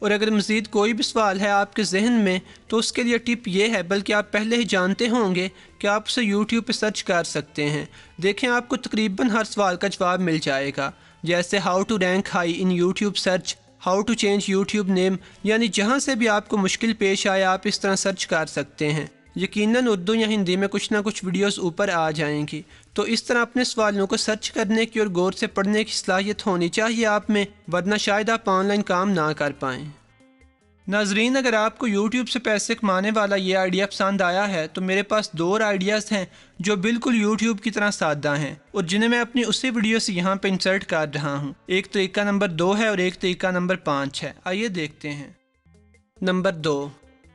اور اگر مزید کوئی بھی سوال ہے آپ کے ذہن میں تو اس کے لیے ٹپ یہ ہے، بلکہ آپ پہلے ہی جانتے ہوں گے کہ آپ اسے یوٹیوب پہ سرچ کر سکتے ہیں۔ دیکھیں آپ کو تقریباً ہر سوال کا جواب مل جائے گا، جیسے how to rank high in YouTube search, how to change YouTube name, یعنی جہاں سے بھی آپ کو مشکل پیش آئے آپ اس طرح سرچ کر سکتے ہیں۔ یقیناً اردو یا ہندی میں کچھ نہ کچھ ویڈیوز اوپر آ جائیں گی، تو اس طرح اپنے سوالوں کو سرچ کرنے کی اور غور سے پڑھنے کی صلاحیت ہونی چاہیے آپ میں، ورنہ شاید آپ آن لائن کام نہ کر پائیں۔ ناظرین، اگر آپ کو یوٹیوب سے پیسے کمانے والا یہ آئیڈیا پسند آیا ہے تو میرے پاس 2 اور آئیڈیاز ہیں جو بالکل یوٹیوب کی طرح سادہ ہیں اور جنہیں میں اپنی اسی ویڈیو سے یہاں پہ انسرٹ کر رہا ہوں۔ ایک طریقہ نمبر 2 ہے اور ایک طریقہ نمبر 5 ہے، آئیے دیکھتے ہیں۔ نمبر 2،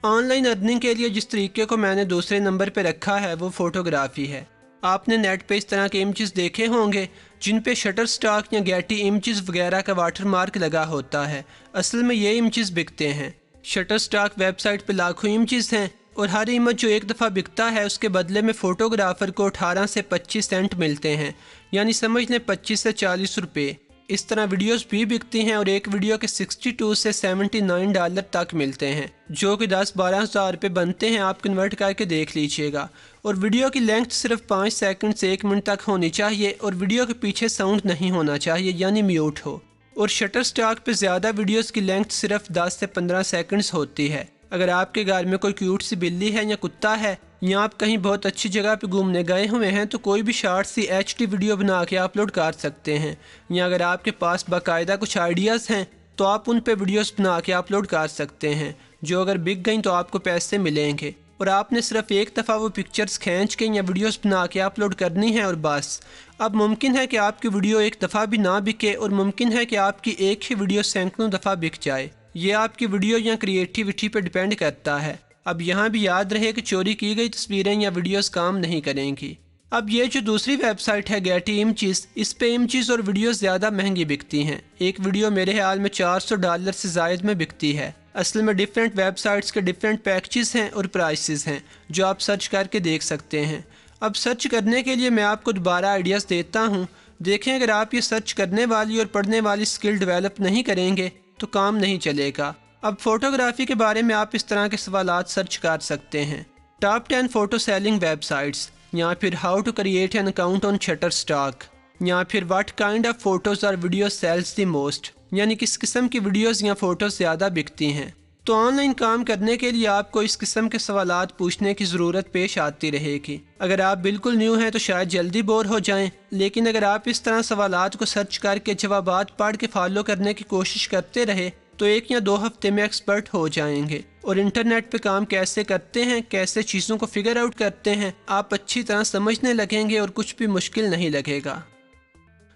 آن لائن ارننگ کے لیے جس طریقے کو میں نے دوسرے نمبر پہ رکھا ہے وہ فوٹوگرافی ہے۔ آپ نے نیٹ پہ اس طرح کے امیجز دیکھے ہوں گے جن پہ شٹر سٹاک یا گیٹی امیجز وغیرہ کا واٹر مارک لگا ہوتا ہے۔ اصل میں یہ امیجز بکتے ہیں۔ شٹر سٹاک ویب سائٹ پہ لاکھوں امیجز ہیں اور ہر امیج جو ایک دفعہ بکتا ہے اس کے بدلے میں فوٹوگرافر کو 18 سے 25 سینٹ ملتے ہیں، یعنی سمجھ لیں 25 سے 40 روپے۔ اس طرح ویڈیوز بھی بکتی ہیں اور ایک ویڈیو کے 62 سے 79 ڈالر تک ملتے ہیں، جو کہ 10-12 ہزار روپے بنتے ہیں۔ آپ کنورٹ کر کے دیکھ لیجئے گا۔ اور ویڈیو کی لینتھ صرف 5 سیکنڈ سے 1 منٹ تک ہونی چاہیے اور ویڈیو کے پیچھے ساؤنڈ نہیں ہونا چاہیے، یعنی میوٹ ہو۔ اور شٹر سٹاک پہ زیادہ ویڈیوز کی لینتھ صرف 10 سے 15 سیکنڈز ہوتی ہے۔ اگر آپ کے گھر میں کوئی کیوٹ سی بلی ہے یا کتا ہے یا آپ کہیں بہت اچھی جگہ پہ گھومنے گئے ہوئے ہیں تو کوئی بھی شارٹ سی HD ویڈیو بنا کے اپلوڈ کر سکتے ہیں، یا اگر آپ کے پاس باقاعدہ کچھ آئیڈیاز ہیں تو آپ ان پہ ویڈیوز بنا کے اپلوڈ کر سکتے ہیں، جو اگر بک گئیں تو آپ کو پیسے ملیں گے۔ اور آپ نے صرف ایک دفعہ وہ پکچرز کھینچ کے یا ویڈیوز بنا کے اپلوڈ کرنی ہے اور بس۔ اب ممکن ہے کہ آپ کی ویڈیو ایک دفعہ بھی نہ بکے اور ممکن ہے کہ آپ کی ایک ہی ویڈیو سینکڑوں دفعہ بک جائے۔ یہ آپ کی ویڈیو یا کریٹیوٹی پہ ڈیپینڈ کرتا ہے۔ اب یہاں بھی یاد رہے کہ چوری کی گئی تصویریں یا ویڈیوز کام نہیں کریں گی۔ اب یہ جو دوسری ویب سائٹ ہے گیٹی امیجز، اس پہ امیجز اور ویڈیوز زیادہ مہنگی بکتی ہیں۔ ایک ویڈیو میرے خیال میں $400 سے زائد میں بکتی ہے۔ اصل میں ڈیفرنٹ ویب سائٹس کے ڈیفرنٹ پیکجز ہیں اور پرائسز ہیں جو آپ سرچ کر کے دیکھ سکتے ہیں۔ اب سرچ کرنے کے لیے میں آپ کو دوبارہ آئیڈیاز دیتا ہوں۔ دیکھیں اگر آپ یہ سرچ کرنے والی اور پڑھنے والی سکل ڈیولپ نہیں کریں گے تو کام نہیں چلے گا۔ اب فوٹوگرافی کے بارے میں آپ اس طرح کے سوالات سرچ کر سکتے ہیں: top 10 photo selling websites, یا پھر how to create an account on Shutterstock, یا پھر واٹ کائنڈ آف فوٹوز اور ویڈیوز سیلز دی موسٹ، یعنی کس قسم کی ویڈیوز یا فوٹوز زیادہ بکتی ہیں۔ تو آن لائن کام کرنے کے لیے آپ کو اس قسم کے سوالات پوچھنے کی ضرورت پیش آتی رہے گی۔ اگر آپ بالکل نیو ہیں تو شاید جلدی بور ہو جائیں، لیکن اگر آپ اس طرح سوالات کو سرچ کر کے جوابات پڑھ کے فالو کرنے کی کوشش کرتے رہے تو 1 یا 2 ہفتے میں ایکسپرٹ ہو جائیں گے، اور انٹرنیٹ پہ کام کیسے کرتے ہیں، کیسے چیزوں کو فگر آؤٹ کرتے ہیں، آپ اچھی طرح سمجھنے لگیں گے اور کچھ بھی مشکل نہیں لگے گا۔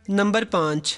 نمبر 5،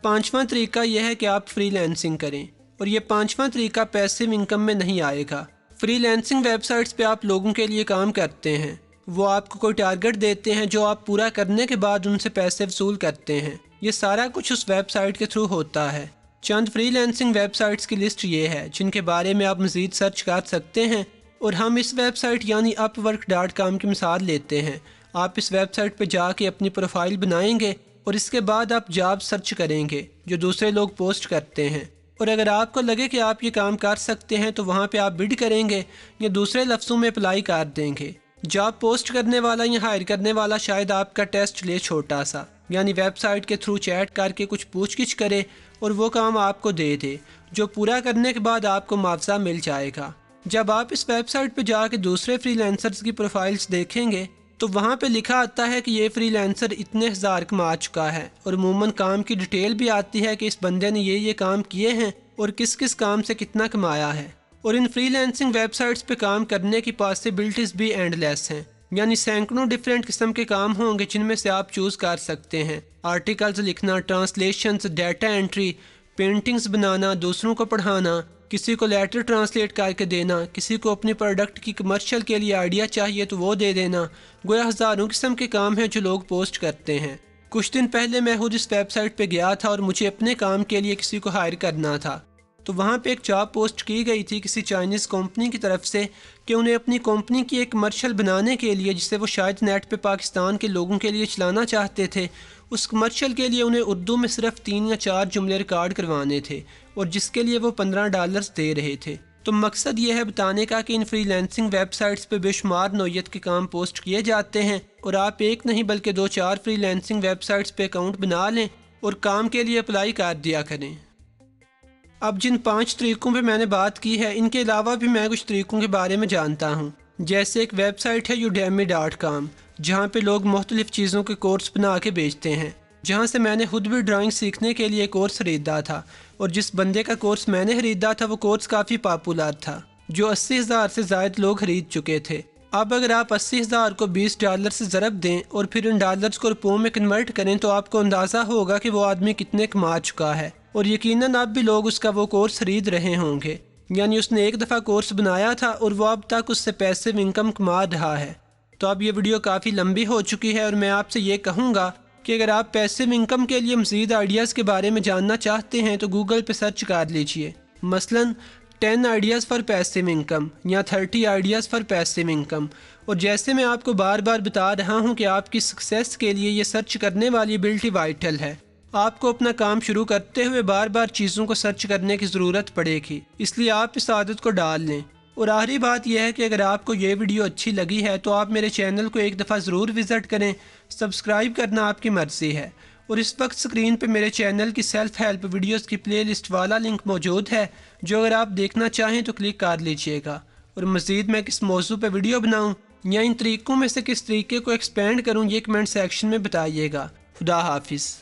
پانچواں طریقہ یہ ہے کہ آپ فری لینسنگ کریں، اور یہ پانچواں طریقہ پیسیو انکم میں نہیں آئے گا۔ فری لینسنگ ویب سائٹس پہ آپ لوگوں کے لیے کام کرتے ہیں، وہ آپ کو کوئی ٹارگٹ دیتے ہیں جو آپ پورا کرنے کے بعد ان سے پیسے وصول کرتے ہیں۔ یہ سارا کچھ اس ویب سائٹ کے تھرو ہوتا ہے۔ چند فری لینسنگ ویب سائٹس کی لسٹ یہ ہے جن کے بارے میں آپ مزید سرچ کر سکتے ہیں، اور ہم اس ویب سائٹ یعنی upwork.com کی مثال لیتے ہیں۔ آپ اس ویب سائٹ پہ جا کے اپنی پروفائل بنائیں گے اور اس کے بعد آپ جاب سرچ کریں گے جو دوسرے لوگ پوسٹ کرتے ہیں، اور اگر آپ کو لگے کہ آپ یہ کام کر سکتے ہیں تو وہاں پہ آپ بڈ کریں گے یا دوسرے لفظوں میں اپلائی کر دیں گے۔ جاب پوسٹ کرنے والا یا ہائر کرنے والا شاید آپ کا ٹیسٹ لے چھوٹا سا، یعنی ویب سائٹ کے تھرو چیٹ کر کے کچھ پوچھ گچھ کرے اور وہ کام آپ کو دے دے، جو پورا کرنے کے بعد آپ کو معاوضہ مل جائے گا۔ جب آپ اس ویب سائٹ پہ جا کے دوسرے فری لینسرز کی پروفائلز دیکھیں گے تو وہاں پہ لکھا آتا ہے کہ یہ فری لینسر اتنے ہزار کما چکا ہے، اور عموماً کام کی ڈیٹیل بھی آتی ہے کہ اس بندے نے یہ کام کیے ہیں اور کس کس کام سے کتنا کمایا ہے۔ اور in free lancing web sites پہ کام کرنے کی پاسبلٹیز بھی اینڈ لیس ہیں، یعنی سینکڑوں ڈیفرنٹ قسم کے کام ہوں گے جن میں سے آپ چوز کر سکتے ہیں۔ آرٹیکلز لکھنا، ٹرانسلیشنز، ڈیٹا انٹری، پینٹنگز بنانا، دوسروں کو پڑھانا، کسی کو لیٹر ٹرانسلیٹ کر کے دینا، کسی کو اپنی پروڈکٹ کی کمرشل کے لیے آئیڈیا چاہیے تو وہ دے دینا۔ گویا ہزاروں قسم کے کام ہیں جو لوگ پوسٹ کرتے ہیں۔ کچھ دن پہلے میں خود اس ویب سائٹ پہ گیا تھا اور مجھے اپنے کام کے لیے کسی کو ہائر کرنا تھا۔ تو وہاں پہ ایک جاب پوسٹ کی گئی تھی کسی چائنیز کمپنی کی طرف سے کہ انہیں اپنی کمپنی کی ایک کمرشل بنانے کے لیے، جسے وہ شاید نیٹ پہ پاکستان کے لوگوں کے لیے چلانا چاہتے تھے، اس کمرشل کے لیے انہیں اردو میں صرف 3 یا 4 جملے ریکارڈ کروانے تھے اور جس کے لیے وہ $15 دے رہے تھے۔ تو مقصد یہ ہے بتانے کا کہ in free lancing web sites پہ بے شمار نوعیت کے کام پوسٹ کیے جاتے ہیں اور آپ ایک نہیں بلکہ 2-4 فری لینسنگ ویب سائٹس پہ اکاؤنٹ بنا لیں اور کام کے لیے اپلائی کر دیا کریں۔ اب جن 5 طریقوں پہ میں نے بات کی ہے، ان کے علاوہ بھی میں کچھ طریقوں کے بارے میں جانتا ہوں۔ جیسے ایک ویب سائٹ ہے udemy.com، جہاں پہ لوگ مختلف چیزوں کے کورس بنا کے بیچتے ہیں، جہاں سے میں نے خود بھی ڈرائنگ سیکھنے کے لیے کورس خریدا تھا، اور جس بندے کا کورس میں نے خریدا تھا وہ کورس کافی پاپولر تھا، جو 80,000 سے زائد لوگ خرید چکے تھے۔ اب اگر آپ 80,000 کو $20 سے ضرب دیں اور پھر ان ڈالرز کو روپوں میں کنورٹ کریں تو آپ کو اندازہ ہوگا کہ وہ آدمی کتنے کما چکا ہے، اور یقیناً اب بھی لوگ اس کا وہ کورس خرید رہے ہوں گے۔ یعنی اس نے ایک دفعہ کورس بنایا تھا اور وہ اب تک اس سے پیسے انکم کما رہا ہے۔ تو اب یہ ویڈیو کافی لمبی ہو چکی ہے اور میں آپ سے یہ کہوں گا کہ اگر آپ پیسے انکم کے لیے مزید آئیڈیاز کے بارے میں جاننا چاہتے ہیں تو گوگل پہ سرچ کر لیجئے، مثلاً 10 آئیڈیاز فار پیسیو انکم یا 30 آئیڈیاز فار پیسیو انکم۔ اور جیسے میں آپ کو بار بار بتا رہا ہوں کہ آپ کی سکسیس کے لیے یہ سرچ کرنے والی ایبلٹی وائٹل ہے۔ آپ کو اپنا کام شروع کرتے ہوئے بار بار چیزوں کو سرچ کرنے کی ضرورت پڑے گی، اس لیے آپ اس عادت کو ڈال لیں۔ اور آخری بات یہ ہے کہ اگر آپ کو یہ ویڈیو اچھی لگی ہے تو آپ میرے چینل کو ایک دفعہ ضرور وزٹ کریں، سبسکرائب کرنا آپ کی مرضی ہے۔ اور اس وقت سکرین پہ میرے چینل کی سیلف ہیلپ ویڈیوز کی پلے لسٹ والا لنک موجود ہے، جو اگر آپ دیکھنا چاہیں تو کلک کر لیجئے گا۔ اور مزید میں کس موضوع پہ ویڈیو بناؤں یا ان طریقوں میں سے کس طریقے کو ایکسپینڈ کروں، یہ کمنٹ سیکشن میں بتائیے گا۔ خدا حافظ۔